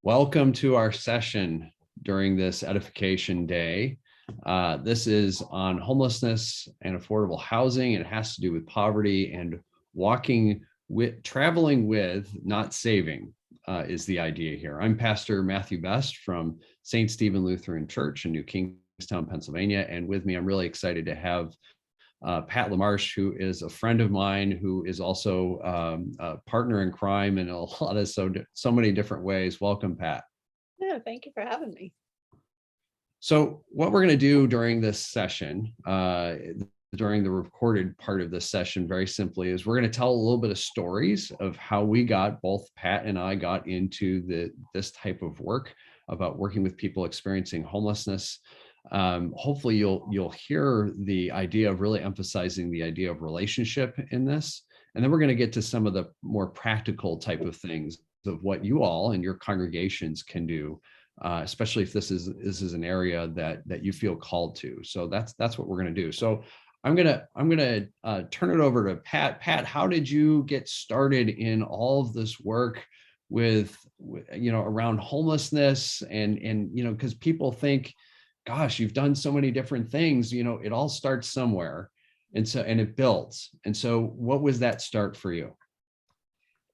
Welcome to our session during this Edification Day. This is on homelessness and affordable housing. It has to do with poverty and traveling with, not saving, is the idea here. I'm Pastor Matthew Best from St. Stephen Lutheran Church in New Kingstown, Pennsylvania. And with me, I'm really excited to have Pat LaMarche, who is a friend of mine, who is also a partner in crime in a lot of so many different ways. Welcome, Pat. Yeah, thank you for having me. So what we're going to do during this session, during the recorded part of this session, very simply, is we're going to tell a little bit of stories of how we got, both Pat and I got into this type of work about working with people experiencing homelessness. Hopefully you'll hear the idea of really emphasizing the idea of relationship in this. And then we're going to get to some of the more practical type of things of what you all and your congregations can do, especially if this is an area that you feel called to. So that's what we're going to do. So I'm gonna turn it over to Pat. Pat, how did you get started in all of this work with around homelessness and because people think, gosh, you've done so many different things, it all starts somewhere. And it builds. And so what was that start for you?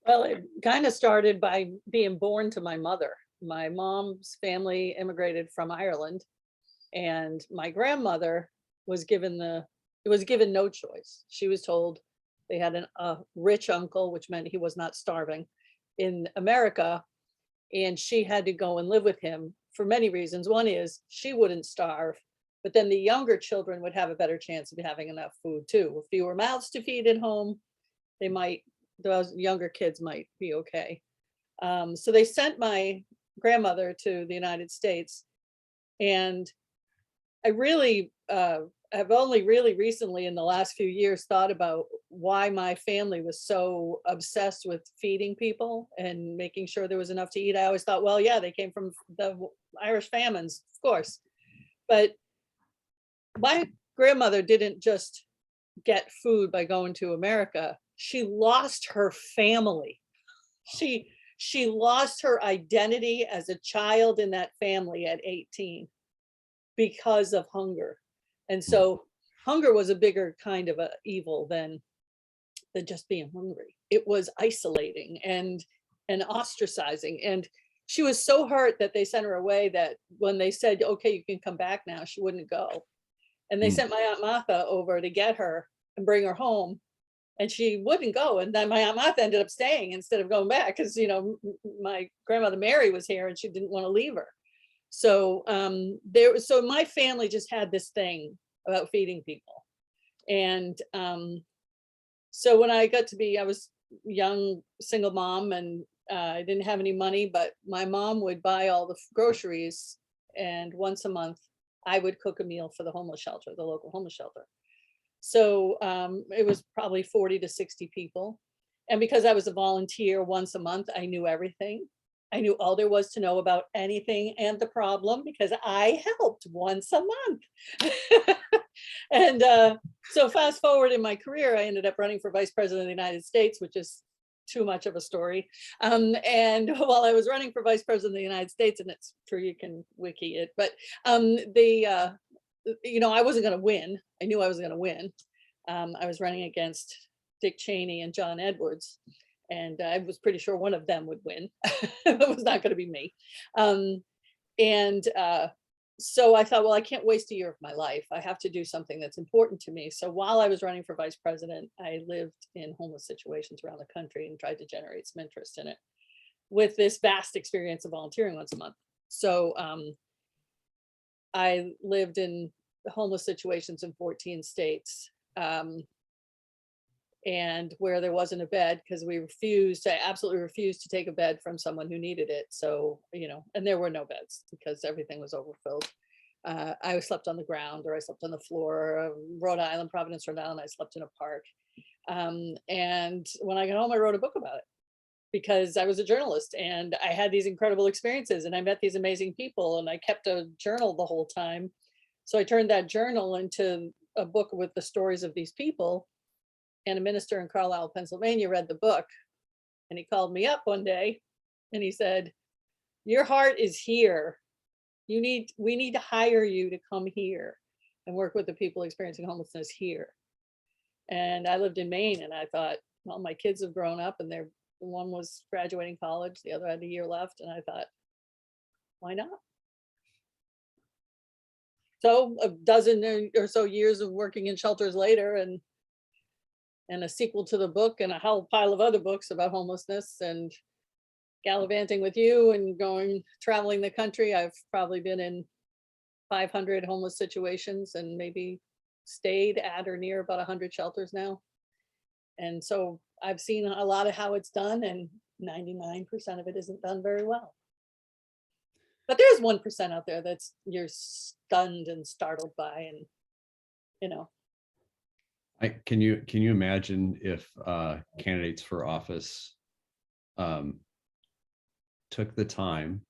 Well, it kind of started by being born to my mother. My mom's family immigrated from Ireland, and my grandmother was given no choice. She was told they had a rich uncle, which meant he was not starving in America, and she had to go and live with him for many reasons. One is she wouldn't starve, but then the younger children would have a better chance of having enough food too. With fewer mouths to feed at home, those younger kids might be okay. So they sent my grandmother to the United States, and I really have only really recently in the last few years thought about why my family was so obsessed with feeding people and making sure there was enough to eat. I always thought, well, yeah, they came from the Irish famines, of course. But my grandmother didn't just get food by going to America. She lost her family. She lost her identity as a child in that family at 18 because of hunger. And so hunger was a bigger kind of a evil than just being hungry. It was isolating and ostracizing. And she was so hurt that they sent her away that when they said, okay, you can come back now, she wouldn't go. And they sent my Aunt Martha over to get her and bring her home. And she wouldn't go. And then my Aunt Martha ended up staying instead of going back because, my grandmother Mary was here and she didn't want to leave her. So so my family just had this thing about feeding people. And so when I was young single mom, and I didn't have any money, but my mom would buy all the groceries, and once a month I would cook a meal for the homeless shelter, the local homeless shelter. So it was probably 40 to 60 people. And because I was a volunteer once a month, I knew everything. I knew all there was to know about anything and the problem because I helped once a month. And so fast forward in my career, I ended up running for vice president of the United States, which is too much of a story. And while I was running for vice president of the United States, and it's true, you can wiki it, but I wasn't going to win. I knew I was going to win. I was running against Dick Cheney and John Edwards, and I was pretty sure one of them would win. It was not going to be me. So I thought, well, I can't waste a year of my life. I have to do something that's important to me. So while I was running for vice president, I lived in homeless situations around the country and tried to generate some interest in it with this vast experience of volunteering once a month. So I lived in homeless situations in 14 states. And where there wasn't a bed, because I absolutely refused to take a bed from someone who needed it. So, and there were no beds because everything was overfilled. I slept on the ground, or I slept on the floor. Rhode Island, Providence, Rhode Island, I slept in a park. And when I got home, I wrote a book about it because I was a journalist and I had these incredible experiences and I met these amazing people and I kept a journal the whole time. So I turned that journal into a book with the stories of these people. And a minister in Carlisle, Pennsylvania read the book, and he called me up one day and he said, Your heart is here. We need to hire you to come here and work with the people experiencing homelessness here. And I lived in Maine, and I thought, well, my kids have grown up, and one was graduating college, the other had a year left, and I thought, why not? So a dozen or so years of working in shelters later, and a sequel to the book, and a whole pile of other books about homelessness, and gallivanting with you and traveling the country. I've probably been in 500 homeless situations and maybe stayed at or near about 100 shelters now. And so I've seen a lot of how it's done, and 99% of it isn't done very well. But there's 1% out there you're stunned and startled by, and you know. Can you imagine if candidates for office took the time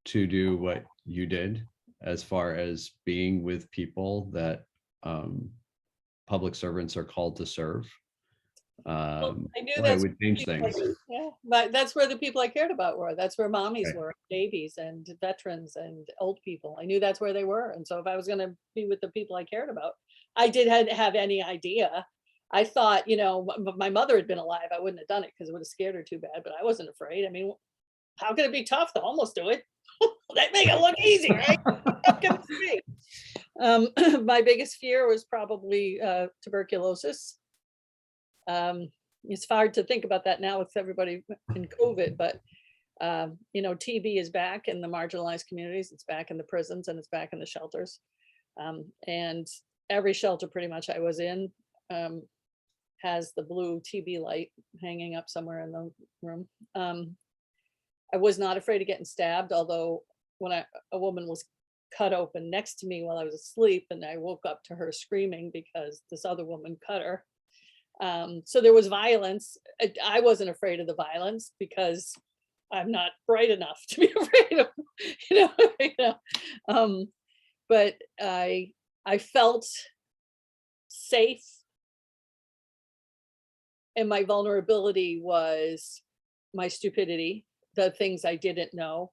to do what you did, as far as being with people that public servants are called to serve? I knew It that's would change things. yeah, but that's where the people I cared about were. That's where mommies Right. were, babies and veterans and old people. I knew that's where they were. And so if I was going to be with the people I cared about, I didn't have any idea. I thought, my mother had been alive, I wouldn't have done it because it would have scared her too bad, but I wasn't afraid. I mean, how can it be tough? The homeless do it. They make it look easy, right? How can it be? My biggest fear was probably tuberculosis. It's hard to think about that now with everybody in COVID, but TB is back in the marginalized communities. It's back in the prisons, and it's back in the shelters. And every shelter pretty much I was in has the blue TB light hanging up somewhere in the room. I was not afraid of getting stabbed, although when a woman was cut open next to me while I was asleep, and I woke up to her screaming because this other woman cut her. So there was violence. I wasn't afraid of the violence because I'm not bright enough to be afraid of, but I felt safe, and my vulnerability was my stupidity, the things I didn't know.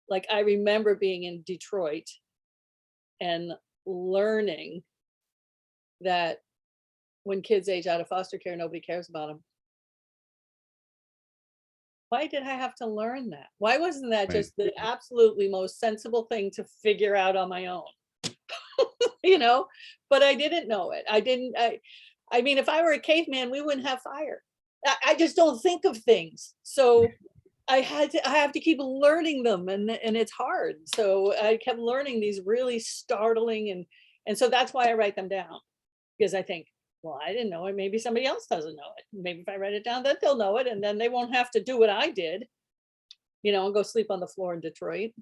Like, I remember being in Detroit and learning that when kids age out of foster care, nobody cares about them. Why did I have to learn that? Why wasn't that Right. just the absolutely most sensible thing to figure out on my own? But I didn't know it. I mean, if I were a caveman, we wouldn't have fire. I just don't think of things. So I have to keep learning them, and it's hard. So I kept learning these really startling, and so that's why I write them down, because I think, well, I didn't know it. Maybe somebody else doesn't know it. Maybe if I write it down, then they'll know it, and then they won't have to do what I did, and go sleep on the floor in Detroit.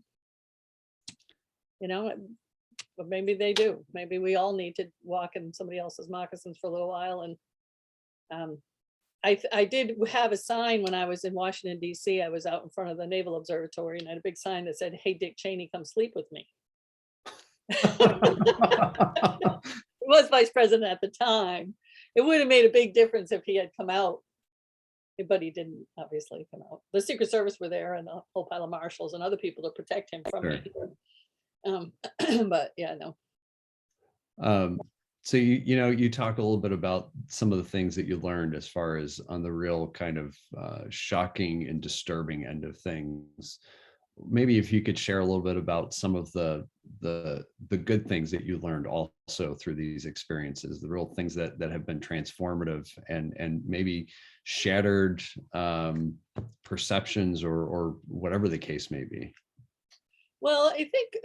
But maybe they do. Maybe we all need to walk in somebody else's moccasins for a little while. And I did have a sign when I was in Washington, D.C. I was out in front of the Naval Observatory, and I had a big sign that said, "Hey, Dick Cheney, come sleep with me." He was vice president at the time. It would have made a big difference if he had come out, but he didn't obviously come out. The Secret Service were there, and a whole pile of marshals and other people to protect him from me. But yeah, no. So you talk a little bit about some of the things that you learned as far as on the real kind of shocking and disturbing end of things. Maybe if you could share a little bit about some of the good things that you learned also through these experiences, the real things that have been transformative and maybe shattered perceptions or whatever the case may be. Well, I think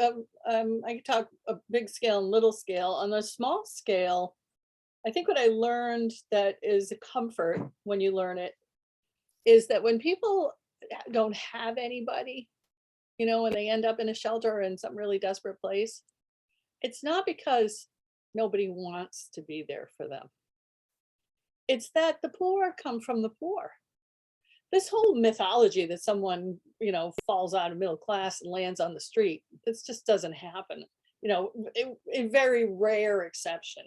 I could talk a big scale and little scale. On the small scale, I think what I learned that is a comfort when you learn it is that when people don't have anybody, when they end up in a shelter or in some really desperate place, it's not because nobody wants to be there for them. It's that the poor come from the poor. This whole mythology that someone, falls out of middle class and lands on the street, this just doesn't happen. A very rare exception,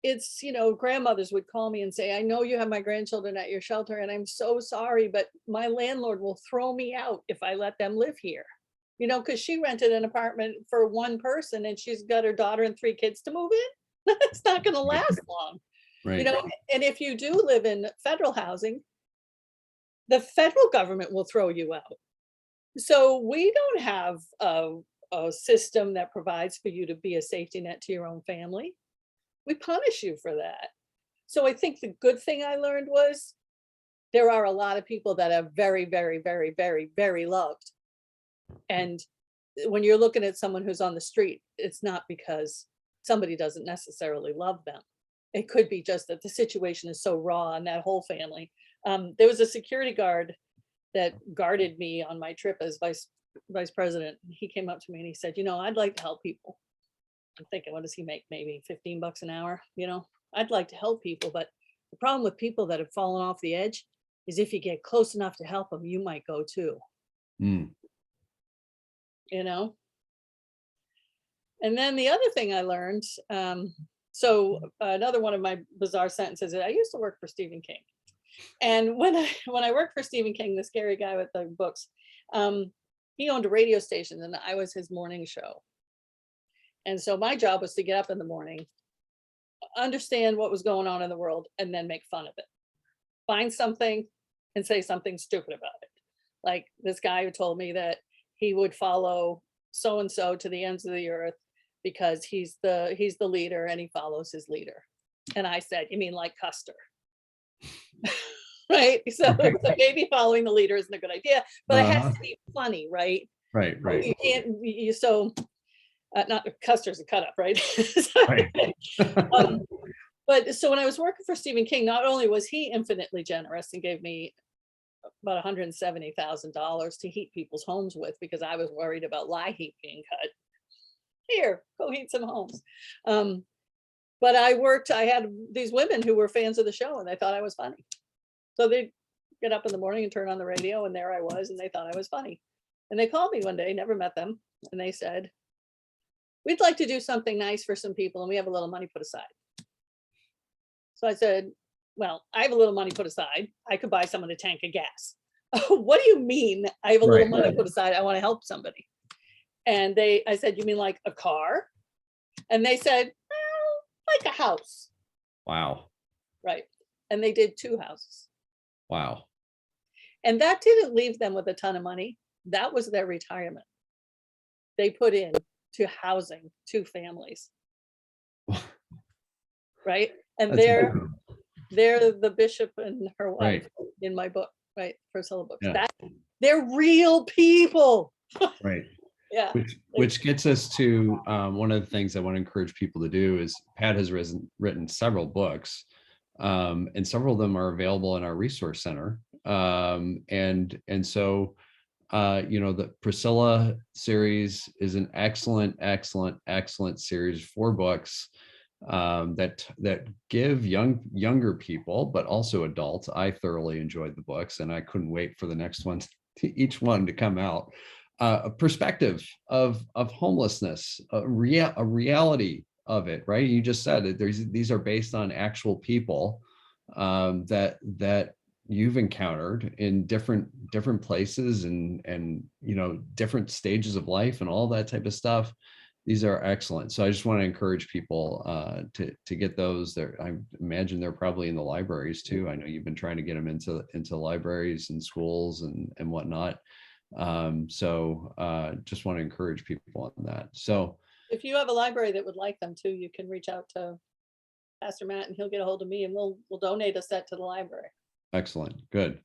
it's, grandmothers would call me and say, I know you have my grandchildren at your shelter and I'm so sorry, but my landlord will throw me out if I let them live here. Because she rented an apartment for one person and she's got her daughter and 3 kids to move in. It's not going to last long, Right. and if you do live in federal housing, the federal government will throw you out. So we don't have a system that provides for you to be a safety net to your own family. We punish you for that. So I think the good thing I learned was there are a lot of people that are very, very, very, very, very loved. And when you're looking at someone who's on the street, it's not because somebody doesn't necessarily love them. It could be just that the situation is so raw in that whole family. There was a security guard that guarded me on my trip as vice president. He came up to me and he said, I'd like to help people. I'm thinking, what does he make? Maybe $15 an hour. I'd like to help people, but the problem with people that have fallen off the edge is if you get close enough to help them, you might go too. Mm. And then the other thing I learned, so another one of my bizarre sentences is I used to work for Stephen King. And when I worked for Stephen King, the scary guy with the books, he owned a radio station and I was his morning show. And so my job was to get up in the morning, understand what was going on in the world, and then make fun of it. Find something and say something stupid about it. Like this guy who told me that he would follow so-and-so to the ends of the earth because he's the leader and he follows his leader. And I said, you mean like Custer? Right? So maybe following the leader isn't a good idea, but it has to be funny, right? Right. You can't, not Custer's a cut up, right? Right. But so when I was working for Stephen King, not only was he infinitely generous and gave me about $170,000 to heat people's homes with because I was worried about lye heat being cut. Here, go heat some homes. But I had these women who were fans of the show and they thought I was funny. So they'd get up in the morning and turn on the radio and there I was and they thought I was funny. And they called me one day, never met them. And they said, we'd like to do something nice for some people and we have a little money put aside. So I said, well, I have a little money put aside. I could buy someone a tank of gas. What do you mean I have a little money put aside? I want to help somebody. And I said, you mean like a car? And they said, well, like a house. Wow. Right. And they did 2 houses. Wow. And that didn't leave them with a ton of money. That was their retirement. They put in to housing 2 families. Right. And they're the bishop and her wife in my book, right? Priscilla books. Yeah. They're real people. Right. Yeah. Which gets us to one of the things I want to encourage people to do is Pat has written several books, and several of them are available in our resource center. And so the Priscilla series is an excellent series, 4 books that give younger people, but also adults. I thoroughly enjoyed the books and I couldn't wait for the next one, each one to come out. A perspective of homelessness, a reality of it, right? You just said it. These are based on actual people that you've encountered in different places and different stages of life and all that type of stuff. These are excellent. So I just want to encourage people to get those. There, I imagine they're probably in the libraries too. I know you've been trying to get them into libraries and schools and whatnot. So just want to encourage people on that. So if you have a library that would like them too, you can reach out to Pastor Matt and he'll get a hold of me and we'll donate a set to the library. Excellent. Good.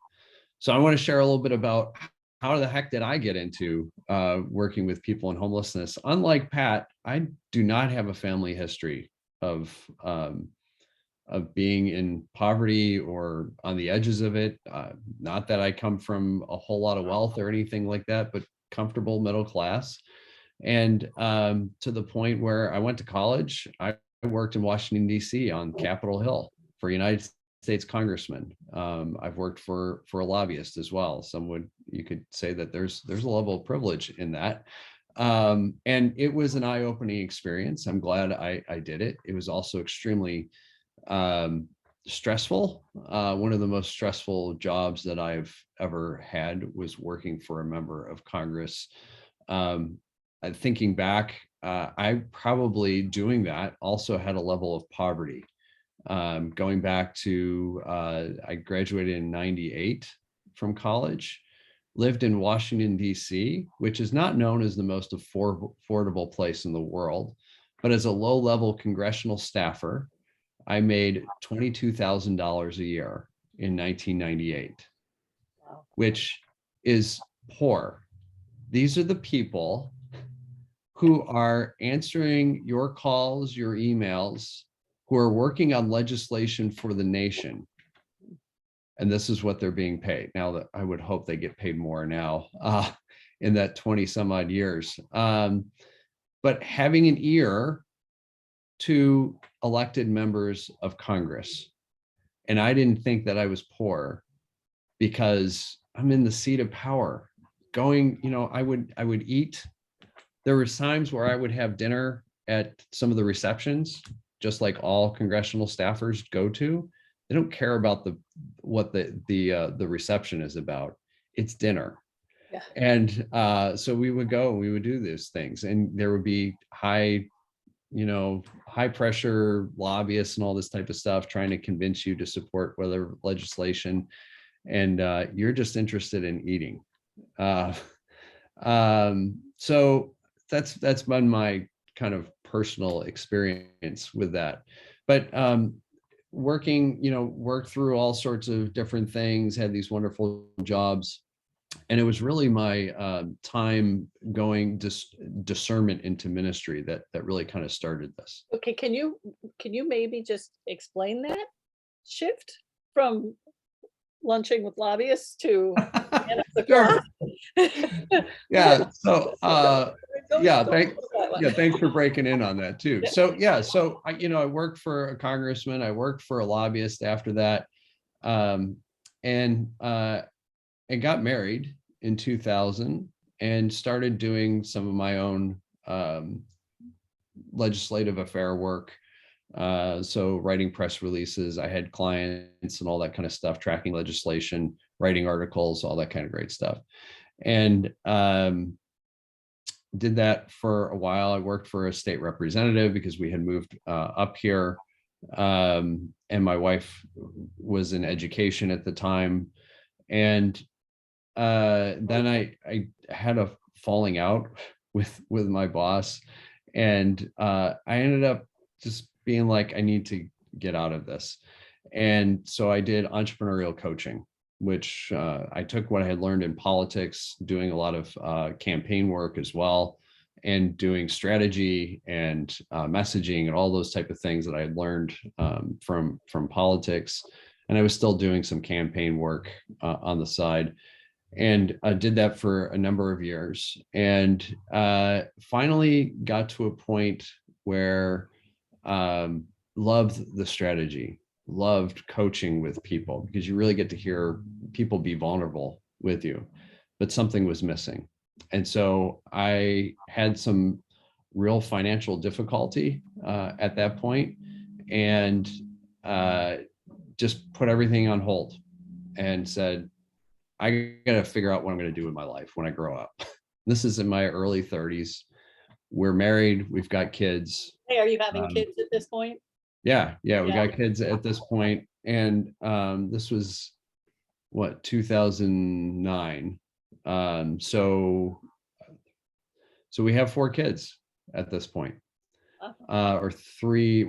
So I want to share a little bit about how the heck did I get into working with people in homelessness? Unlike Pat, I do not have a family history of being in poverty or on the edges of it. Not that I come from a whole lot of wealth or anything like that, but comfortable middle class. And to the point where I went to college, I worked in Washington, D.C. on Capitol Hill for United States congressman. I've worked for a lobbyist as well. You could say that there's a level of privilege in that. And it was an eye-opening experience. I'm glad I did it. It was also extremely stressful. One of the most stressful jobs that I've ever had was working for a member of Congress. Thinking back, I probably doing that also had a level of poverty. Going back to, I graduated in 98 from college, lived in Washington, D.C., which is not known as the most affordable place in the world, but as a low-level congressional staffer, I made $22,000 a year in 1998, Wow. which is poor. These are the people who are answering your calls, your emails, who are working on legislation for the nation. And this is what they're being paid. Now that I would hope they get paid more now in that 20 some odd years. But having an ear to elected members of Congress. And I didn't think that I was poor because I'm in the seat of power. Going, I would eat. There were times where I would have dinner at some of the receptions, just like all congressional staffers go to. They don't care about what the reception is about. It's dinner. Yeah. And so we would go, we would do these things, and there would be high pressure lobbyists and all this type of stuff trying to convince you to support whether legislation, and you're just interested in eating. So that's been my kind of personal experience with that. But worked through all sorts of different things, had these wonderful jobs. And it was really my time going discernment into ministry that really kind of started this. Okay, can you maybe just explain that shift from lunching with lobbyists to man up the Sure. clock? Yeah. So yeah, That thanks for breaking in on that too. So yeah, so I worked for a congressman, I worked for a lobbyist after that, and got married in 2000 and started doing some of my own legislative affair work. So writing press releases, I had clients and all that kind of stuff, tracking legislation, writing articles, all that kind of great stuff. And did that for a while. I worked for a state representative because we had moved up here. And my wife was in education at the time. And then I had a falling out with my boss, and I ended up just being like, I need to get out of this. And so I did entrepreneurial coaching, which I took what I had learned in politics, doing a lot of campaign work as well, and doing strategy and messaging and all those type of things that I had learned from politics. And I was still doing some campaign work on the side, and did that for a number of years, and finally got to a point where loved the strategy, loved coaching with people, because you really get to hear people be vulnerable with you, but something was missing. And so I had some real financial difficulty at that point, and just put everything on hold and said, I got to figure out what I'm going to do with my life when I grow up. This is in my early 30s. We're married. We've got kids. Hey, are you having kids at this point? Yeah. We got kids at this point. And this was what, 2009. So we have 4 kids at this point, or 3.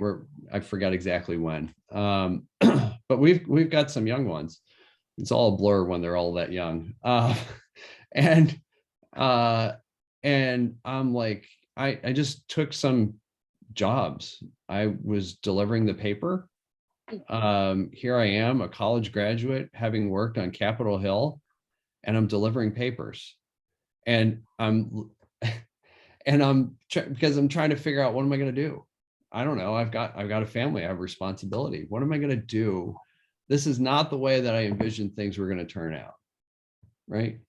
I forgot exactly when. But we've got some young ones. It's all a blur when they're all that young. And I'm like, I just took some jobs. I was delivering the paper. Here I am, a college graduate, having worked on Capitol Hill, and I'm delivering papers. And because I'm trying to figure out, what am I going to do? I don't know. I've got a family. I have responsibility. What am I going to do? This is not the way that I envisioned things were going to turn out. Right.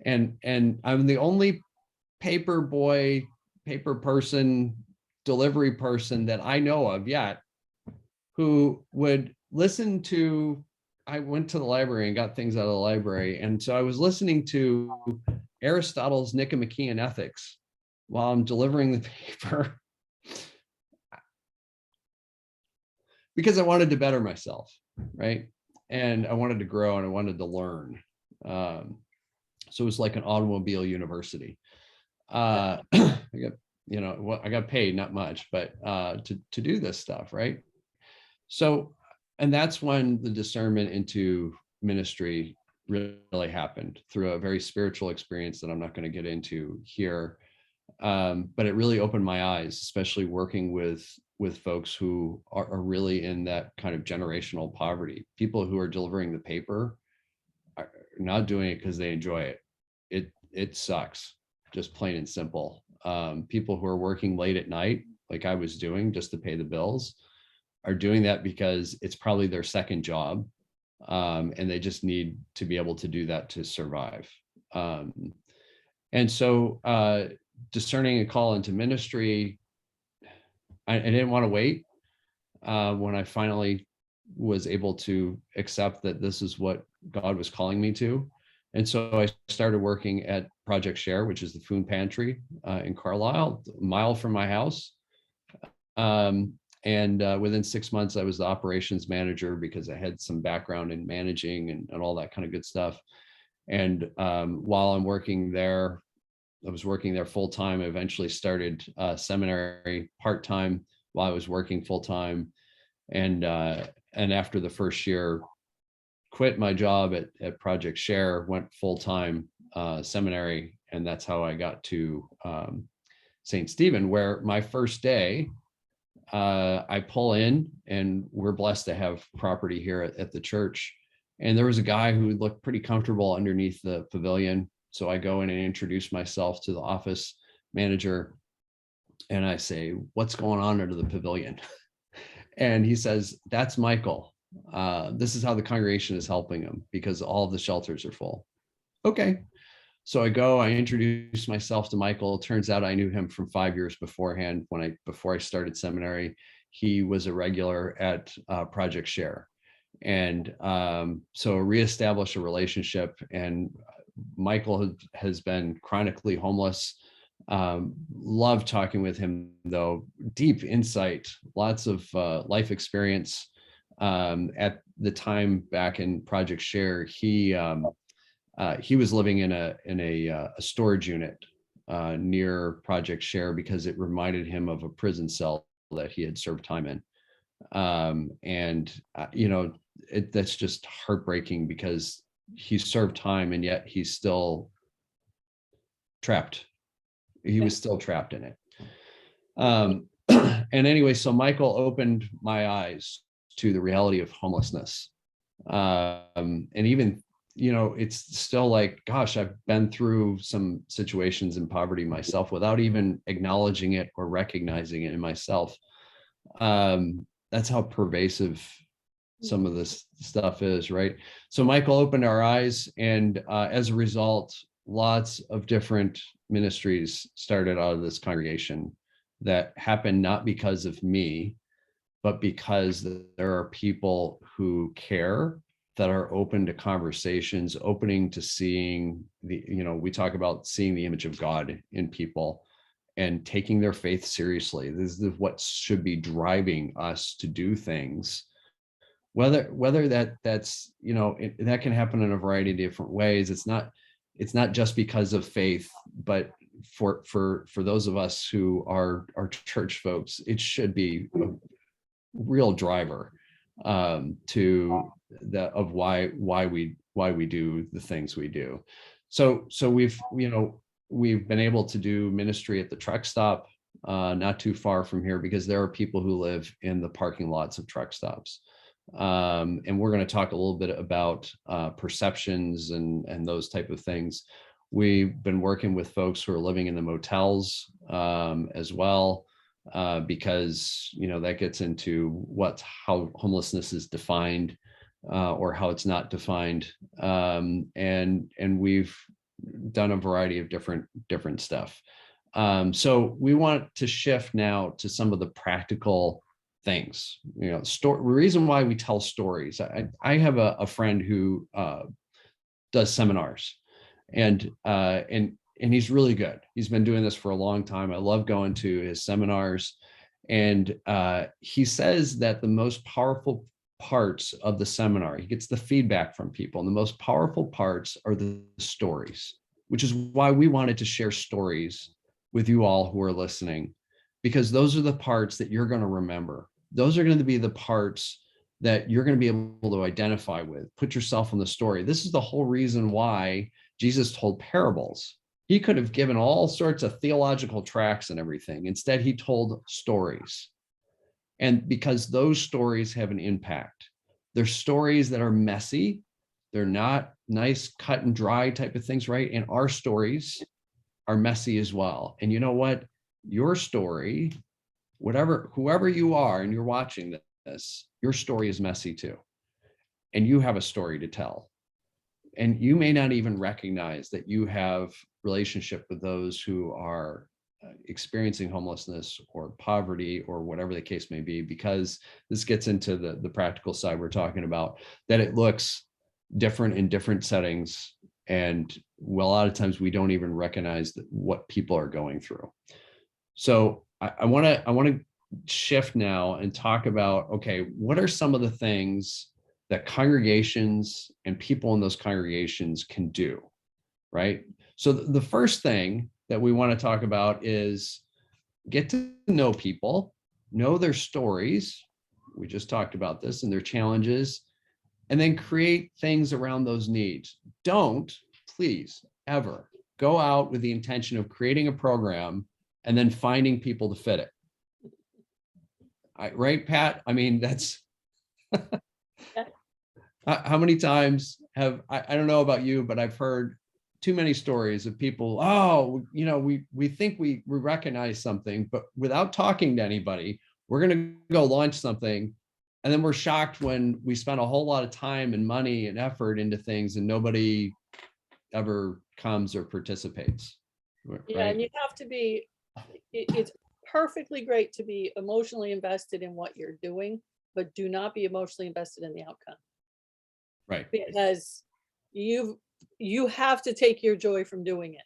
And I'm the only paper boy, paper person, delivery person that I know of yet who would listen to. I went to the library and got things out of the library. And so I was listening to Aristotle's Nicomachean Ethics while I'm delivering the paper because I wanted to better myself, right? And I wanted to grow and I wanted to learn. So it was like an automobile university. I got, I got paid, not much, but to do this stuff, right? So, and that's when the discernment into ministry really happened through a very spiritual experience that I'm not going to get into here. But it really opened my eyes, especially working with folks who are really in that kind of generational poverty. People who are delivering the paper are not doing it because they enjoy it. It sucks, just plain and simple. People who are working late at night, like I was doing just to pay the bills, are doing that because it's probably their second job. And they just need to be able to do that to survive. And so discerning a call into ministry, I didn't want to wait. When I finally was able to accept that this is what God was calling me to. And so I started working at Project Share, which is the food pantry in Carlisle, a mile from my house. And within 6 months, I was the operations manager because I had some background in managing and all that kind of good stuff. And while I'm working there, I was working there full time. I eventually started seminary part time while I was working full time. And after the first year, quit my job at Project Share, went full time seminary, and that's how I got to St. Stephen, where my first day, I pull in, and we're blessed to have property here at the church. And there was a guy who looked pretty comfortable underneath the pavilion. So I go in and introduce myself to the office manager, and I say, "What's going on under the pavilion?" And he says, "That's Michael. This is how the congregation is helping him because all of the shelters are full." Okay. So I introduce myself to Michael. Turns out I knew him from 5 years beforehand. Before I started seminary, he was a regular at Project Share. And so reestablish a relationship. And Michael has been chronically homeless. Love talking with him, though. Deep insight, lots of life experience. At the time back in Project Share, he was living in a storage unit near Project Share because it reminded him of a prison cell that he had served time in. That's just heartbreaking because he served time and yet he's still trapped. He was still trapped in it. And anyway, so Michael opened my eyes to the reality of homelessness. And even, it's still like, gosh, I've been through some situations in poverty myself without even acknowledging it or recognizing it in myself. That's how pervasive some of this stuff is, right? So Michael opened our eyes, and as a result, lots of different ministries started out of this congregation that happened not because of me, but because there are people who care, that are open to conversations, opening to seeing we talk about seeing the image of God in people and taking their faith seriously. This is what should be driving us to do things. Whether that's that can happen in a variety of different ways. It's not just because of faith, but for those of us who are church folks, it should be a real driver to why we do the things we do. So we've been able to do ministry at the truck stop not too far from here because there are people who live in the parking lots of truck stops. And we're going to talk a little bit about perceptions and those type of things. We've been working with folks who are living in the motels as well, because that gets into how homelessness is defined or how it's not defined. And we've done a variety of different stuff. So we want to shift now to some of the practical things. The reason why we tell stories. I have a friend who does seminars, and he's really good. He's been doing this for a long time. I love going to his seminars, and he says that the most powerful parts of the seminar, he gets the feedback from people, and the most powerful parts are the stories, which is why we wanted to share stories with you all who are listening, because those are the parts that you're going to remember. Those are going to be the parts that you're going to be able to identify with, put yourself in the story. This is the whole reason why Jesus told parables. He could have given all sorts of theological tracts and everything. Instead, he told stories. And because those stories have an impact. They're stories that are messy. They're not nice, cut and dry type of things, right? And our stories are messy as well. And you know what? Your story, whoever you are and you're watching this, your story is messy too. And you have a story to tell. And you may not even recognize that you have relationship with those who are experiencing homelessness or poverty or whatever the case may be, because this gets into the practical side we're talking about, that it looks different in different settings. And well, a lot of times we don't even recognize what people are going through. So I want to shift now and talk about, okay, what are some of the things that congregations and people in those congregations can do, right? So the first thing that we want to talk about is get to know people, know their stories. We just talked about this, and their challenges, and then create things around those needs. Don't, please, ever go out with the intention of creating a program and then finding people to fit it. Right, Pat? I mean, that's how many times have I don't know about you, but I've heard too many stories of people, oh, we think we recognize something, but without talking to anybody, we're going to go launch something. And then we're shocked when we spend a whole lot of time and money and effort into things and nobody ever comes or participates. Right? Yeah, and you have to be, it's perfectly great to be emotionally invested in what you're doing, but do not be emotionally invested in the outcome. Right. Because you have to take your joy from doing it,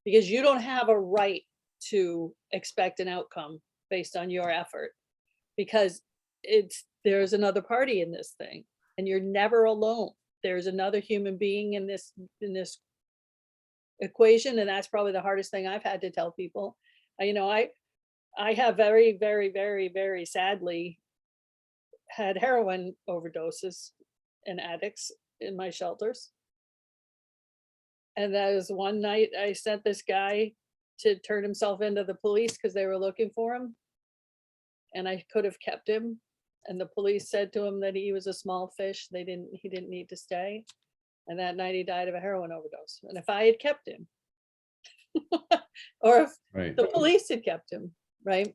because you don't have a right to expect an outcome based on your effort, because there's another party in this thing, and you're never alone. There's another human being in this equation, and that's probably the hardest thing I've had to tell people. I have very, very, very, very sadly had heroin overdoses and addicts in my shelters. And that was one night I sent this guy to turn himself into the police because they were looking for him. And I could have kept him. And the police said to him that he was a small fish. He didn't need to stay. And that night he died of a heroin overdose. And if I had kept him, or if the police had kept him, right?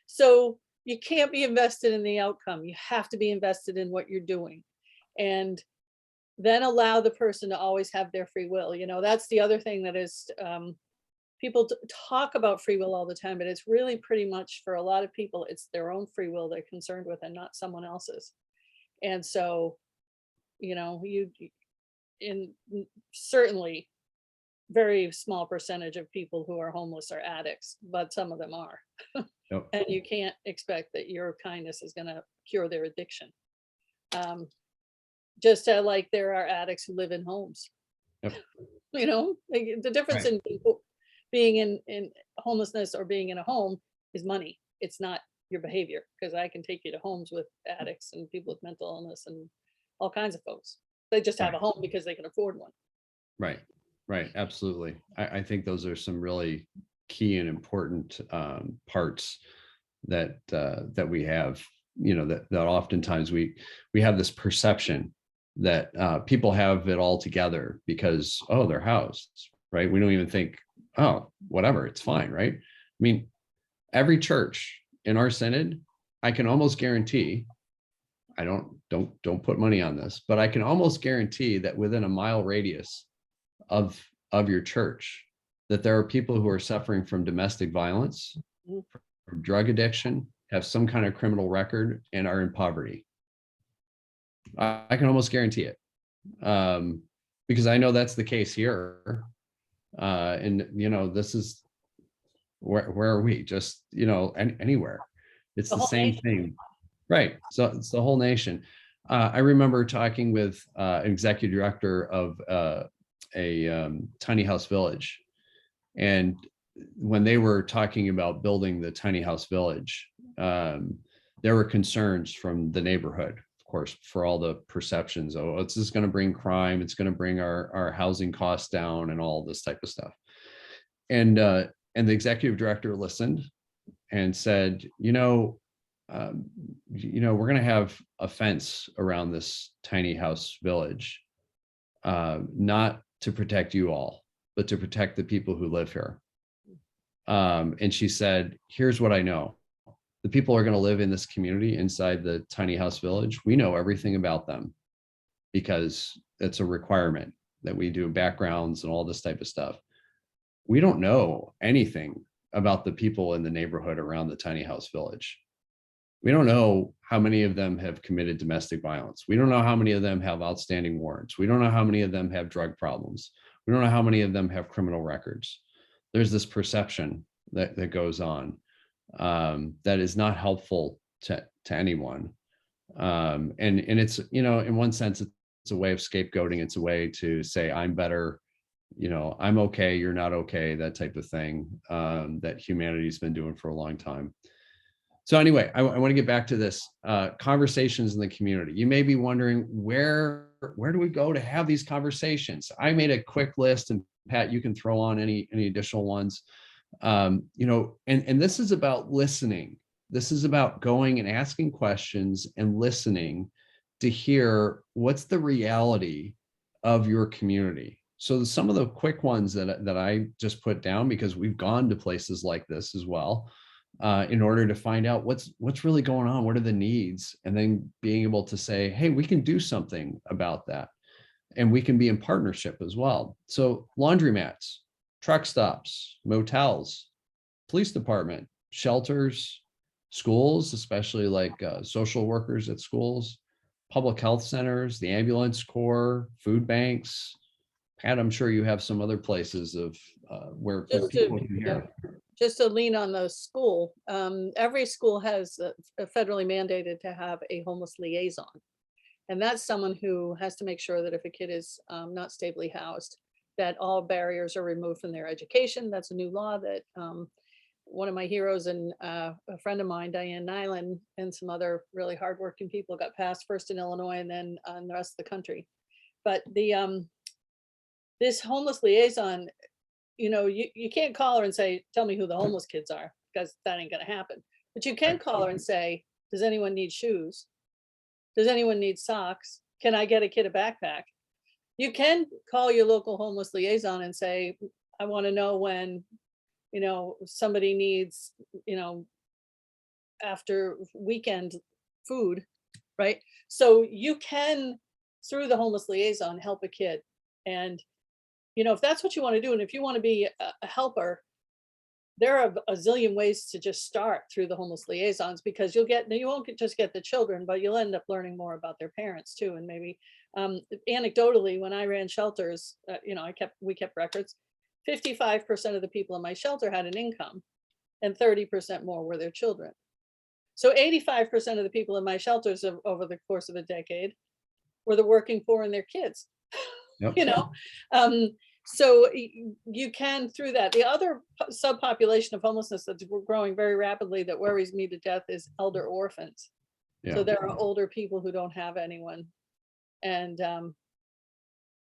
So you can't be invested in the outcome. You have to be invested in what you're doing. And then allow the person to always have their free will. That's the other thing that is, people talk about free will all the time, but it's really pretty much, for a lot of people, it's their own free will they're concerned with and not someone else's. And so, certainly very small percentage of people who are homeless are addicts, but some of them are. Yep. And you can't expect that your kindness is going to cure their addiction. Just like there are addicts who live in homes. Yep. The difference in people being in homelessness or being in a home is money. It's not your behavior, because I can take you to homes with addicts and people with mental illness and all kinds of folks. They just have a home because they can afford one. Right. Absolutely. I think those are some really key and important parts that we have, that oftentimes we have this perception that people have it all together because, oh, they're housed, right? We don't even think, oh, whatever, it's fine, right? I mean, every church in our synod, I can almost guarantee, I don't put money on this, but I can almost guarantee that within a mile radius of of your church that there are people who are suffering from domestic violence, Mhm. from drug addiction, have some kind of criminal record, and are in poverty. I can almost guarantee it, because I know that's the case here. And this is where are we? Just anywhere. It's The the whole same nation. thing, right? So it's the whole nation. I remember talking with an executive director of a tiny house village, and when they were talking about building the tiny house village, there were concerns from the neighborhood, of course, for all the perceptions. Oh, it's just going to bring crime. It's going to bring our housing costs down and all this type of stuff. And the executive director listened and said, we're going to have a fence around this tiny house village, not to protect you all, but to protect the people who live here. And she said, here's what I know. The people are going to live in this community inside the tiny house village. We know everything about them because it's a requirement that we do backgrounds and all this type of stuff. We don't know anything about the people in the neighborhood around the tiny house village. We don't know how many of them have committed domestic violence. We don't know how many of them have outstanding warrants. We don't know how many of them have drug problems. We don't know how many of them have criminal records. There's this perception that goes on that is not helpful to anyone. And it's, in one sense, it's a way of scapegoating. It's a way to say, I'm better, I'm okay, you're not okay, that type of thing, that humanity's been doing for a long time. So anyway, I want to get back to this, conversations in the community. You may be wondering, where do we go to have these conversations? I made a quick list, and Pat, you can throw on any additional ones. And this is about listening. This is about going and asking questions and listening to hear what's the reality of your community. So some of the quick ones that I just put down, because we've gone to places like this as well, in order to find out what's really going on, what are the needs, and then being able to say, hey, we can do something about that, and we can be in partnership as well. So laundromats, truck stops, motels, police department, shelters, schools, especially like social workers at schools, public health centers, the ambulance corps, food banks. Pat, I'm sure you have some other places of where people can hear. Just to lean on the school, every school has a federally mandated to have a homeless liaison. And that's someone who has to make sure that if a kid is not stably housed, that all barriers are removed from their education. That's a new law that one of my heroes and a friend of mine, Diane Nyland, and some other really hardworking people got passed first in Illinois and then in the rest of the country. But this homeless liaison, you can't call her and say, tell me who the homeless kids are, because that ain't gonna happen. But you can call her and say, does anyone need shoes? Does anyone need socks? Can I get a kid a backpack? You can call your local homeless liaison and say, I want to know when, somebody needs, after weekend food, right? So you can, through the homeless liaison, help a kid. And, if that's what you want to do, and if you want to be a helper, there are a zillion ways to just start through the homeless liaisons, because you won't just get the children, but you'll end up learning more about their parents too. And maybe anecdotally, when I ran shelters, we kept records. 55% of the people in my shelter had an income, and 30% more were their children. So 85% of the people in my shelters over the course of a decade were the working poor and their kids. Yep. So you can, through that. The other subpopulation of homelessness that's growing very rapidly that worries me to death is elder orphans. Yeah. So there are older people who don't have anyone. And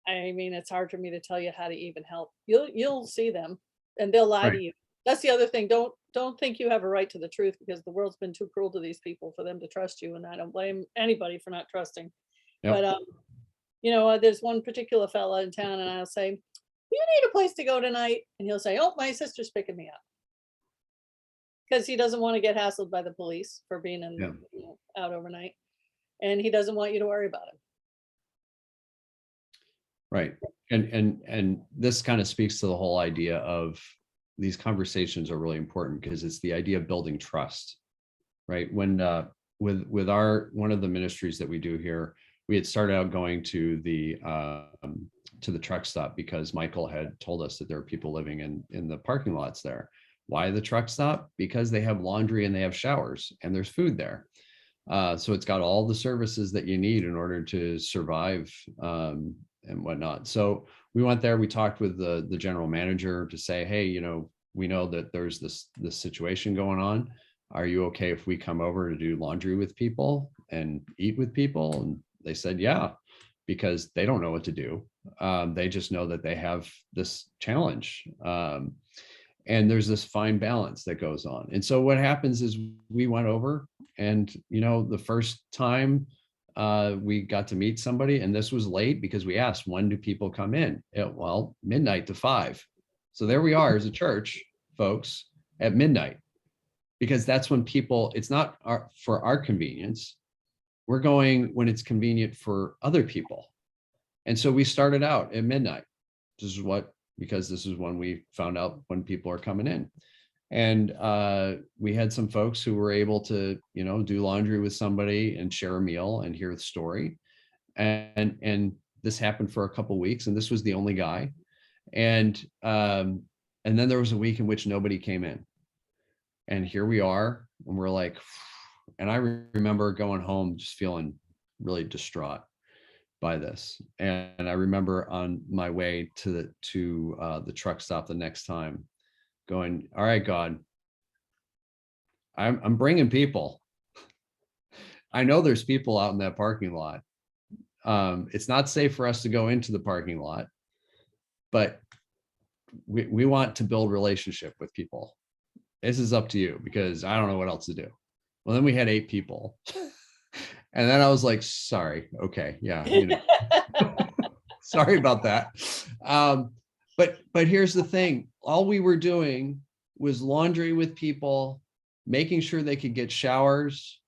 it's hard for me to tell you how to even help. You'll see them and they'll lie to you. That's the other thing. Don't think you have a right to the truth, because the world's been too cruel to these people for them to trust you. And I don't blame anybody for not trusting. Yep. But there's one particular fella in town, and I'll say, you need a place to go tonight? And he'll say, oh, my sister's picking me up. Because he doesn't want to get hassled by the police for being out overnight. And he doesn't want you to worry about him. Right. And this kind of speaks to the whole idea of these conversations are really important because it's the idea of building trust, right? When with our one of the ministries that we do here, we had started out going to the truck stop because Michael had told us that there are people living in the parking lots there. Why the truck stop? Because they have laundry and they have showers and there's food there. So it's got all the services that you need in order to survive and whatnot. So we went there, we talked with the general manager to say, hey, we know that there's this situation going on. Are you okay if we come over to do laundry with people and eat with people? And they said, yeah, because they don't know what to do. They just know that they have this challenge. And there's this fine balance that goes on. And so what happens is we went over and, the first time we got to meet somebody, and this was late because we asked, when do people come in? Well, midnight to 5. So there we are as a church, folks, at midnight, because that's when people, it's not for our convenience. We're going when it's convenient for other people. And so we started out at midnight. Because this is when we found out when people are coming in. And we had some folks who were able to, do laundry with somebody and share a meal and hear the story. And this happened for a couple of weeks, and this was the only guy. And then there was a week in which nobody came in. And here we are, and we're like, and I remember going home just feeling really distraught by this. And I remember on my way to the truck stop the next time going, all right, God, I'm bringing people. I know there's people out in that parking lot. It's not safe for us to go into the parking lot, but we want to build relationship with people. This is up to you because I don't know what else to do. Well, then we had 8 people. And then I was like, sorry. Okay. Yeah. Sorry about that. But here's the thing. All we were doing was laundry with people, making sure they could get showers,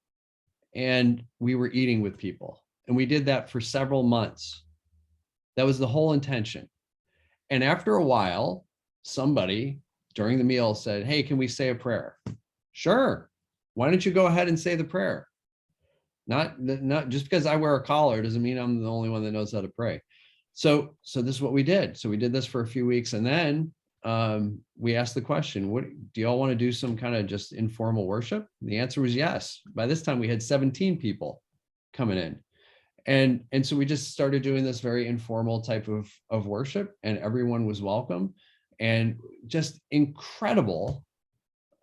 and we were eating with people. And we did that for several months. That was the whole intention. And after a while, somebody during the meal said, hey, can we say a prayer? Sure. Why don't you go ahead and say the prayer? Not just because I wear a collar doesn't mean I'm the only one that knows how to pray. So this is what we did. So we did this for a few weeks, and then we asked the question, what do y'all want to do, some kind of just informal worship? And the answer was yes. By this time we had 17 people coming in. And so we just started doing this very informal type of worship, and everyone was welcome, and just incredible.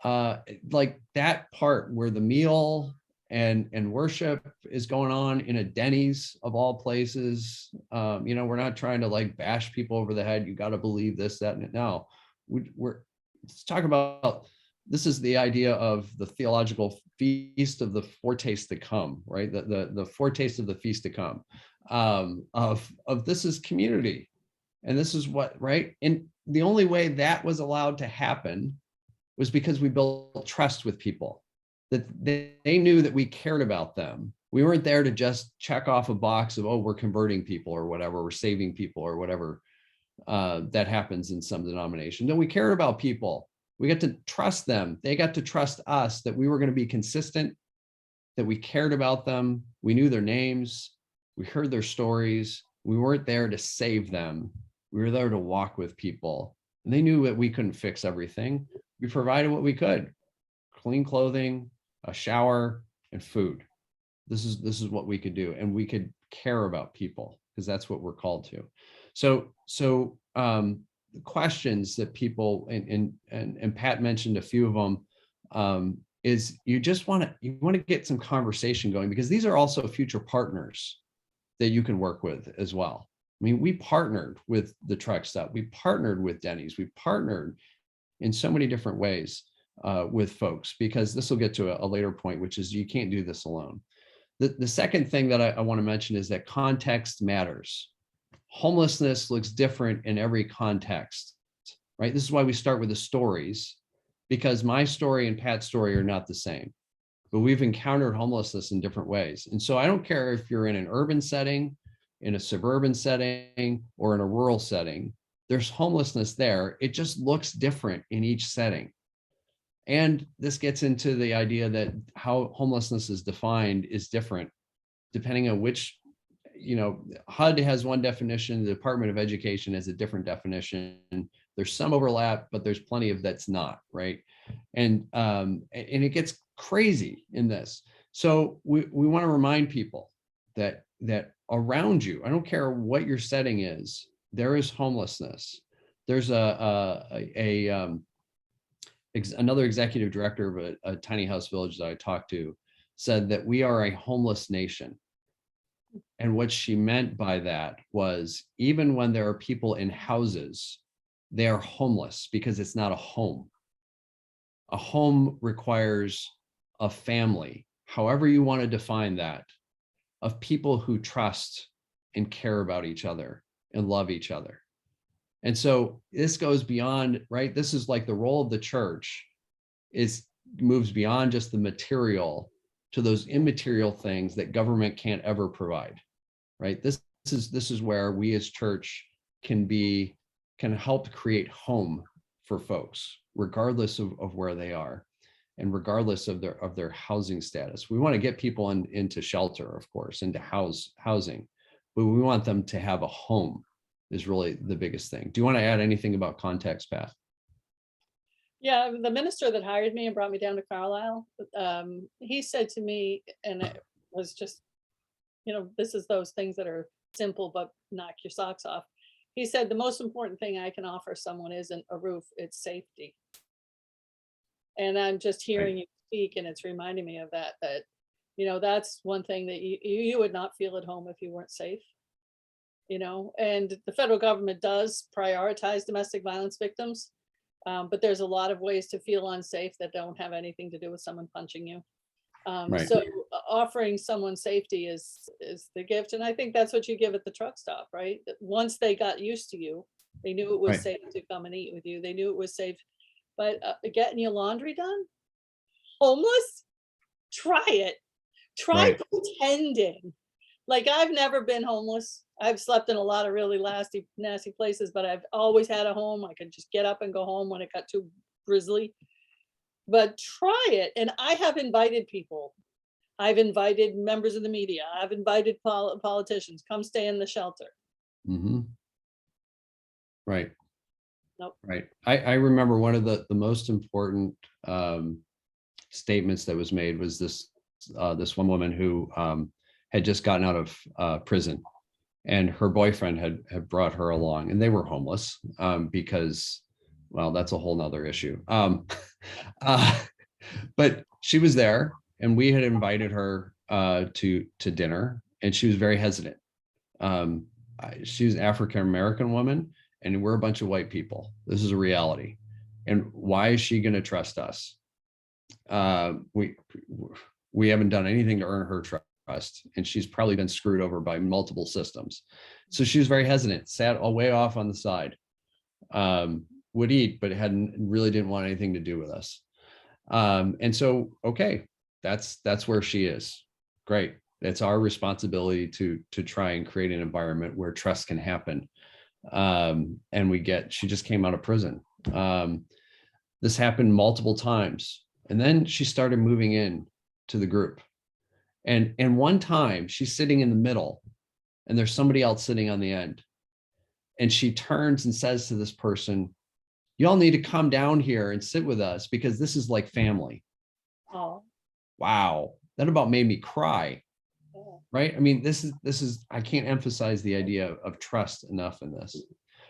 Like that part where the meal and worship is going on in a Denny's of all places. We're not trying to like bash people over the head. You got to believe this, that, and no. Let's talk about, this is the idea of the theological feast of the foretaste to come, right? The foretaste of the feast to come, of this is community. And this is what, right? And the only way that was allowed to happen was because we built trust with people, that they knew that we cared about them. We weren't there to just check off a box of, oh, we're converting people or whatever, we're saving people or whatever that happens in some denomination. No, we cared about people. We got to trust them. They got to trust us that we were going to be consistent, that we cared about them. We knew their names. We heard their stories. We weren't there to save them. We were there to walk with people. And they knew that we couldn't fix everything. We provided what we could: clean clothing, a shower, and food. This is what we could do. And we could care about people because that's what we're called to. So the questions that people, and Pat mentioned a few of them, is you want to get some conversation going, because these are also future partners that you can work with as well. I mean, we partnered with the truck stop. We partnered with Denny's. We partnered in so many different ways with folks, because this will get to a later point, which is you can't do this alone. The second thing that I want to mention is that context matters. Homelessness looks different in every context, right? This is why we start with the stories, because my story and Pat's story are not the same, but we've encountered homelessness in different ways. And so I don't care if you're in an urban setting in a suburban setting or in a rural setting, there's homelessness there. It just looks different in each setting. And this gets into the idea that how homelessness is defined is different depending on which, HUD has one definition, the Department of Education has a different definition. There's some overlap, but there's plenty of that's not, right? And it gets crazy in this. So we want to remind people that around you, I don't care what your setting is, there is homelessness. There's another executive director of a tiny house village that I talked to said that we are a homeless nation. And what she meant by that was even when there are people in houses, they are homeless because it's not a home. A home requires a family, however you want to define that, of people who trust and care about each other and love each other. And so this goes beyond, right? This is like the role of the church moves beyond just the material to those immaterial things that government can't ever provide, right? This is where we as church can help create home for folks, regardless of where they are and regardless of their housing status. We want to get people into shelter, of course, into housing, but we want them to have a home is really the biggest thing. Do you want to add anything about context, Pat? Yeah, the minister that hired me and brought me down to Carlisle, he said to me, and it was just, this is those things that are simple but knock your socks off. He said the most important thing I can offer someone isn't a roof, it's safety. And I'm just hearing you speak, and it's reminding me of that that's one thing that you would not feel at home if you weren't safe. And the federal government does prioritize domestic violence victims. But there's a lot of ways to feel unsafe that don't have anything to do with someone punching you. So offering someone safety is the gift. And I think that's what you give at the truck stop, right? Once they got used to you, they knew it was safe to come and eat with you. They knew it was safe. But getting your laundry done, homeless, try it. Try pretending. Like, I've never been homeless. I've slept in a lot of really nasty places, but I've always had a home. I could just get up and go home when it got too grisly. But try it. And I have invited people. I've invited members of the media. I've invited politicians. Come stay in the shelter. Mm-hmm. Right. Nope. Right. I remember one of the most important statements that was made was this one woman who had just gotten out of prison, and her boyfriend had brought her along, and they were homeless because, well, that's a whole nother issue. But she was there, and we had invited her to dinner, and she was very hesitant. She was an African-American woman, and we're a bunch of white people. This is a reality. And why is she going to trust us? We haven't done anything to earn her trust, and she's probably been screwed over by multiple systems. So she was very hesitant, sat way off on the side, would eat, but really didn't want anything to do with us. And so, okay, that's where she is. Great. It's our responsibility to try and create an environment where trust can happen. And she just came out of prison. This happened multiple times. And then she started moving in to the group. And one time she's sitting in the middle, and there's somebody else sitting on the end. And she turns and says to this person, "Y'all need to come down here and sit with us because this is like family." Oh. Wow. That about made me cry. Oh. Right? I mean, this is I can't emphasize the idea of trust enough in this.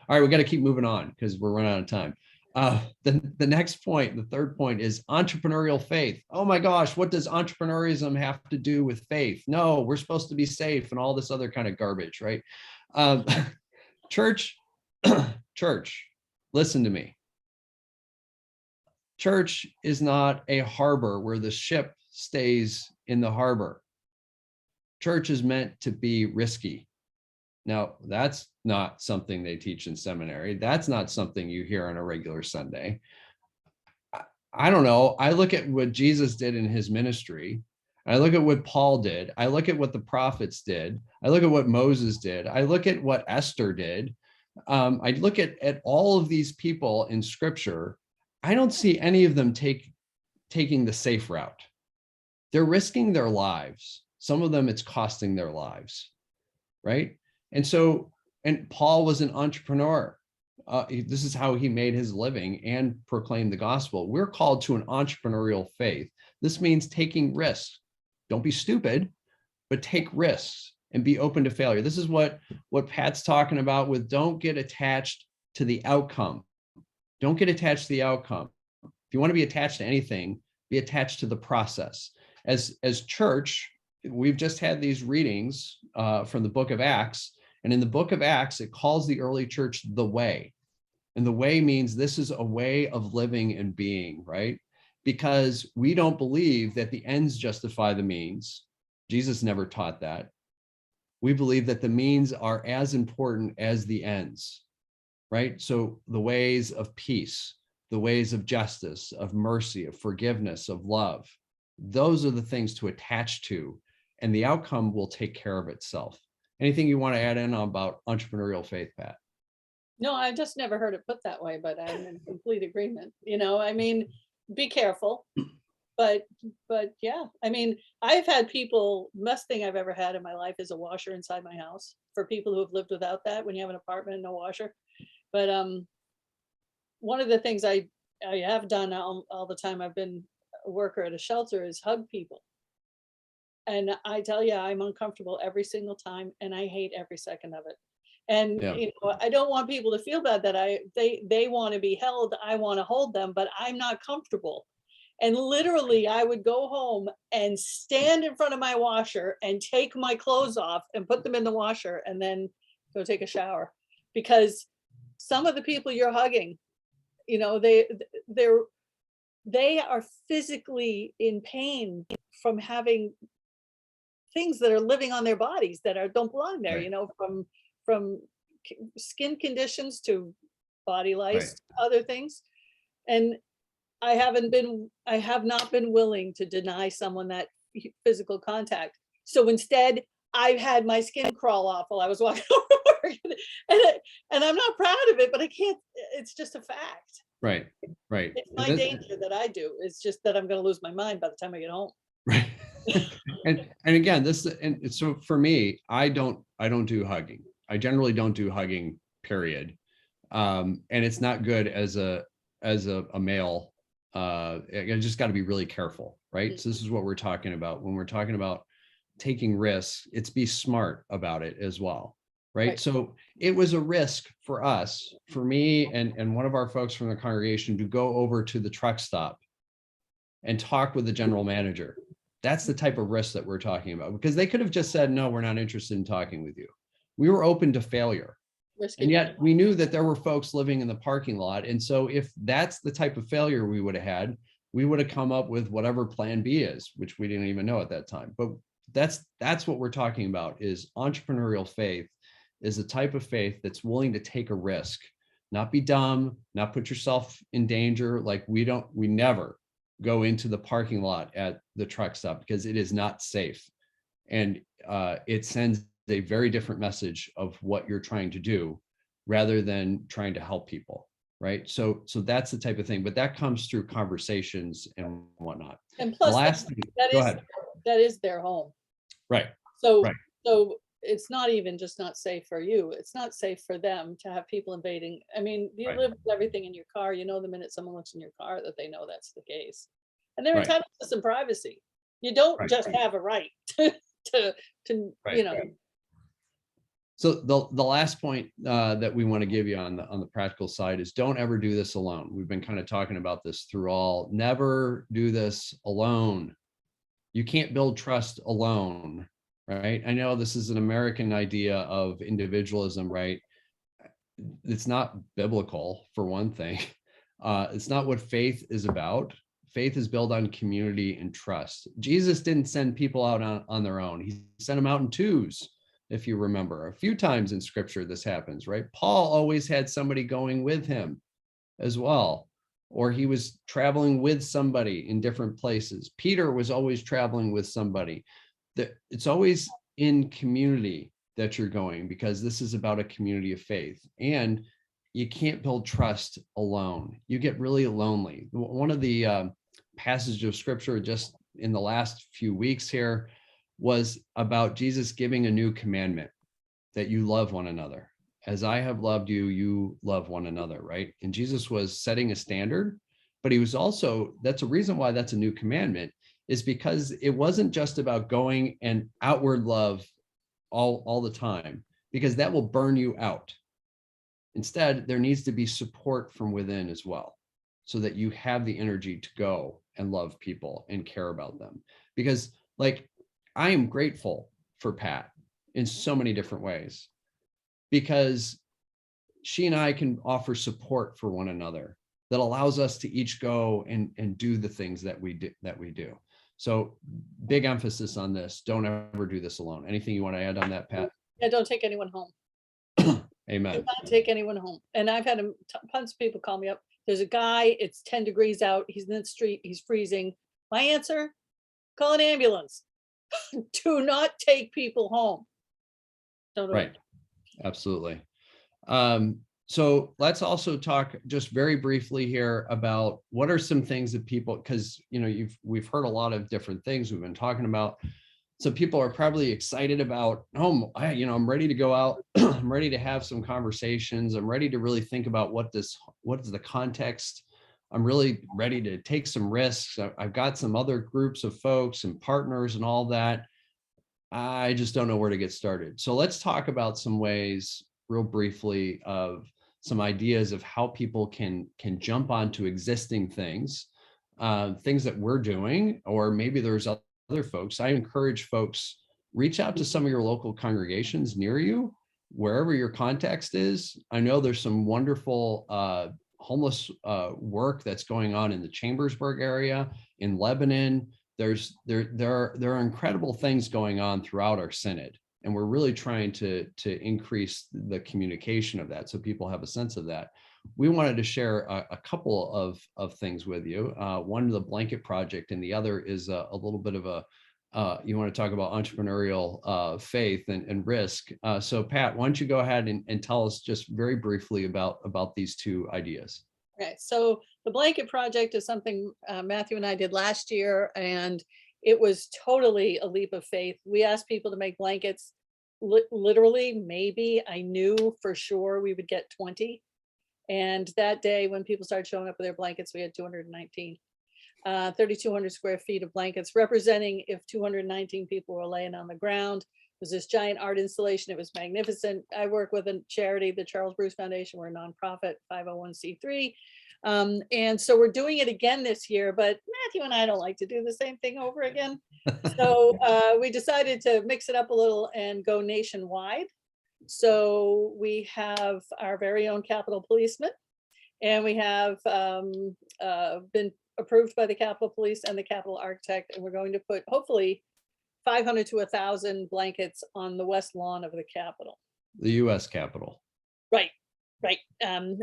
All right, we got to keep moving on because we're running out of time. The next point, the third point, is entrepreneurial faith. Oh my gosh, what does entrepreneurism have to do with faith? No, we're supposed to be safe and all this other kind of garbage, right? Church, listen to me. Church is not a harbor where the ship stays in the harbor. Church is meant to be risky. Now, that's not something they teach in seminary. That's not something you hear on a regular Sunday. I don't know. I look at what Jesus did in his ministry, I look at what Paul did. I look at what the prophets did. I look at what Moses did. I look at what Esther did. I look at all of these people in scripture. I don't see any of them taking the safe route. They're risking their lives. Some of them, it's costing their lives, right? And so, and Paul was an entrepreneur. This is how he made his living and proclaimed the gospel. We're called to an entrepreneurial faith. This means taking risks. Don't be stupid, but take risks and be open to failure. This is what Pat's talking about with don't get attached to the outcome. Don't get attached to the outcome. If you want to be attached to anything, be attached to the process. As church, we've just had these readings from the book of Acts. And in the book of Acts, it calls the early church the way. And the way means this is a way of living and being, right? Because we don't believe that the ends justify the means. Jesus never taught that. We believe that the means are as important as the ends, right? So the ways of peace, the ways of justice, of mercy, of forgiveness, of love, those are the things to attach to, and the outcome will take care of itself. Anything you want to add in about entrepreneurial faith, Pat? No, I just never heard it put that way, but I'm in complete agreement. I mean, be careful, but yeah, I mean, I've had people, best thing I've ever had in my life is a washer inside my house for people who have lived without that, when you have an apartment and no washer. But one of the things I have done all the time I've been a worker at a shelter is hug people. And I tell you, I'm uncomfortable every single time, and I hate every second of it. And Yeah. I don't want people to feel bad that they want to be held. I want to hold them, but I'm not comfortable. And literally, I would go home and stand in front of my washer and take my clothes off and put them in the washer, and then go take a shower, because some of the people you're hugging, they are physically in pain from having things that are living on their bodies that don't belong there, Right. from skin conditions to body lice, Right. other things. And I have not been willing to deny someone that physical contact. So instead, I've had my skin crawl off while I was walking over work. And I'm not proud of it, but I can't, it's just a fact. Right. Right. It's my danger that I do. It's just that I'm going to lose my mind by the time I get home. Right. And again, and so for me, I don't do hugging. I generally don't do hugging, period. And it's not good as a male. I just got to be really careful, right? So this is what we're talking about when we're talking about taking risks. It's be smart about it as well, right? So it was a risk for us, for me, and one of our folks from the congregation to go over to the truck stop and talk with the general manager. That's the type of risk that we're talking about, because they could have just said, no, we're not interested in talking with you. We were open to failure. And yet we knew that there were folks living in the parking lot. And so if that's the type of failure we would have had, we would have come up with whatever plan B is, which we didn't even know at that time. But that's what we're talking about, is entrepreneurial faith is a type of faith that's willing to take a risk, not be dumb, not put yourself in danger. Like we never go into the parking lot at the truck stop, because it is not safe. And it sends a very different message of what you're trying to do rather than trying to help people, right? So that's the type of thing, but that comes through conversations and whatnot. And plus, the last thing, that is their home. Right. So right. So it's not even just not safe for you. It's not safe for them to have people invading. I mean, you live with everything in your car. The minute someone looks in your car that they know that's the case. And they're entitled to some privacy. You don't just have a right to So the last point that we want to give you on the practical side is don't ever do this alone. We've been kind of talking about this through all. Never do this alone. You can't build trust alone, right? I know this is an American idea of individualism, right? It's not biblical, for one thing. It's not what faith is about. Faith is built on community and trust. Jesus didn't send people out on their own. He sent them out in twos. If you remember, a few times in scripture, this happens, right? Paul always had somebody going with him as well. or he was traveling with somebody in different places. Peter was always traveling with somebody. It's always in community that you're going, because this is about a community of faith, and you can't build trust alone. You get really lonely. One of the passages of scripture just in the last few weeks here was about Jesus giving a new commandment, that you love one another. As I have loved you, you love one another, right? And Jesus was setting a standard, but he was also, that's a reason why that's a new commandment, is because it wasn't just about going and outward love all the time, because that will burn you out. Instead, there needs to be support from within as well, so that you have the energy to go and love people and care about them. Because like, I am grateful for Pat in so many different ways, because she and I can offer support for one another that allows us to each go and do the things that we do. So big emphasis on this. Don't ever do this alone. Anything you want to add on that, Pat? Yeah, don't take anyone home. Amen. Do not take anyone home. And I've had tons of people call me up. There's a guy, it's 10 degrees out. He's in the street. He's freezing. My answer, call an ambulance. Do not take people home. Don't do it. Right. Absolutely. So let's also talk just very briefly here about what are some things that people, because we've heard a lot of different things we've been talking about. So people are probably excited about, I'm ready to go out. I'm ready to have some conversations. I'm ready to really think about what is the context. I'm really ready to take some risks. I've got some other groups of folks and partners and all that. I just don't know where to get started. So let's talk about some ways real briefly of some ideas of how people can jump onto existing things, things that we're doing, or maybe there's other folks. I encourage folks, reach out to some of your local congregations near you, wherever your context is. I know there's some wonderful homeless work that's going on in the Chambersburg area, in Lebanon. There are incredible things going on throughout our synod, and we're really trying to increase the communication of that, so people have a sense of that. We wanted to share a couple of things with you. One is the blanket project, and the other is a little bit of a you want to talk about entrepreneurial faith and risk. So Pat, why don't you go ahead and tell us just very briefly about these two ideas? Okay, so the blanket project is something Matthew and I did last year, and it was totally a leap of faith. We asked people to make blankets. Literally, maybe I knew for sure we would get 20. And that day when people started showing up with their blankets, we had 219. 3,200 square feet of blankets, representing if 219 people were laying on the ground. It was this giant art installation. It was magnificent. I work with a charity, the Charles Bruce Foundation. We're a nonprofit, 501c3. And so we're doing it again this year, but Matthew and I don't like to do the same thing over again. So we decided to mix it up a little and go nationwide. So we have our very own Capitol policeman, and we have been approved by the Capitol Police and the Capitol Architect, and we're going to put hopefully 500 to 1,000 blankets on the west lawn of the Capitol. The U.S. Capitol. Right.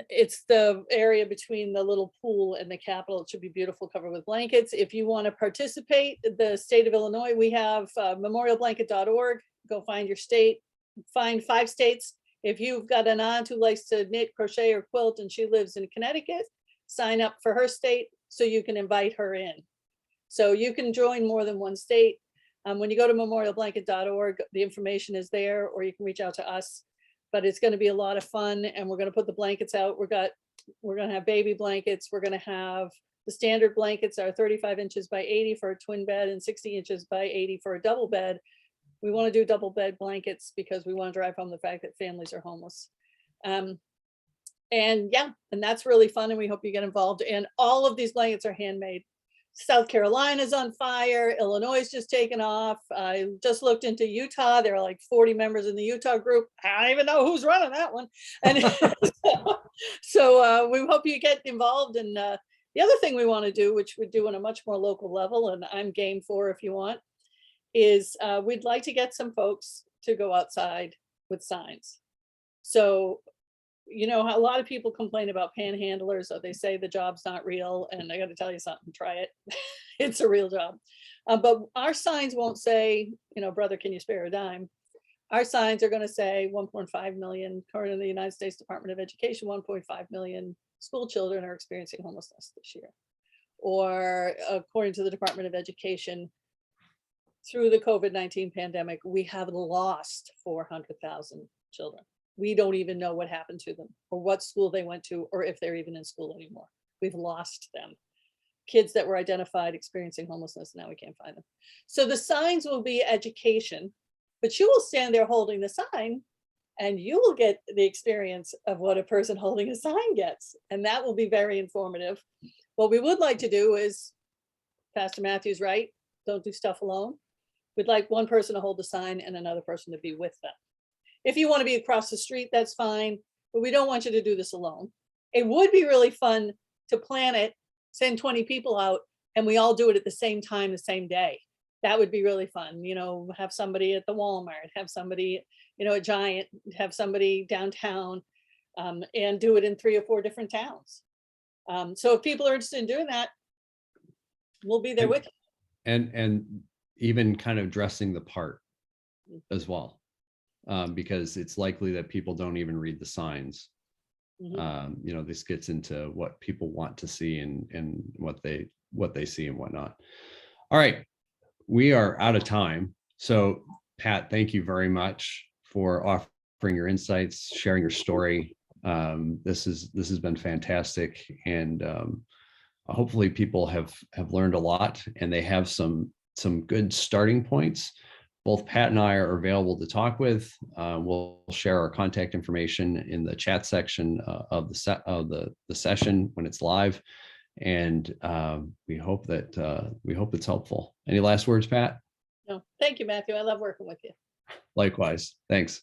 It's the area between the little pool and the Capitol. It should be beautiful, covered with blankets. If you want to participate, the state of Illinois, we have memorialblanket.org. Go find your state, find 5 states. If you've got an aunt who likes to knit, crochet, or quilt, and she lives in Connecticut, sign up for her state so you can invite her in. So you can join more than one state. When you go to memorialblanket.org, the information is there, or you can reach out to us. But it's going to be a lot of fun, and we're going to put the blankets out. We're going to have baby blankets. We're going to have the standard blankets are 35 inches by 80 for a twin bed and 60 inches by 80 for a double bed. We want to do double bed blankets because we want to drive home the fact that families are homeless. And that's really fun, and we hope you get involved. And all of these blankets are handmade. South Carolina's on fire. Illinois is just taken off. I just looked into Utah. There are like 40 members in the Utah group. I don't even know who's running that one. And so we hope you get involved. And the other thing we want to do, which we do on a much more local level, and I'm game for if you want, is we'd like to get some folks to go outside with signs. So you know, a lot of people complain about panhandlers, or they say the job's not real, and I got to tell you something, try it. It's a real job. But our signs won't say, you know, brother, can you spare a dime? Our signs are going to say 1.5 million, according to the United States Department of Education, 1.5 million school children are experiencing homelessness this year. Or according to the Department of Education, through the COVID-19 pandemic, we have lost 400,000 children. We don't even know what happened to them, or what school they went to, or if they're even in school anymore. We've lost them. Kids that were identified experiencing homelessness, now we can't find them. So the signs will be education, but you will stand there holding the sign, and you will get the experience of what a person holding a sign gets. And that will be very informative. What we would like to do is, Pastor Matthew's right, don't do stuff alone. We'd like one person to hold the sign and another person to be with them. If you want to be across the street, that's fine, but we don't want you to do this alone. It would be really fun to plan it, send 20 people out, and we all do it at the same time, the same day. That would be really fun. You know, have somebody at the Walmart, have somebody, you know, at Giant, have somebody downtown, and do it in 3 or 4 different towns. So if people are interested in doing that, we'll be there with you. And even kind of dressing the part as well, because it's likely that people don't even read the signs. Mhm. You know, this gets into what people want to see and what they see and whatnot. All right, we are out of time. So Pat, thank you very much for offering your insights, sharing your story. This has been fantastic, and hopefully people have learned a lot, and they have some good starting points. Both Pat and I are available to talk with. We'll share our contact information in the chat section of the session when it's live, and we hope it's helpful. Any last words, Pat? No, thank you, Matthew. I love working with you. Likewise. Thanks.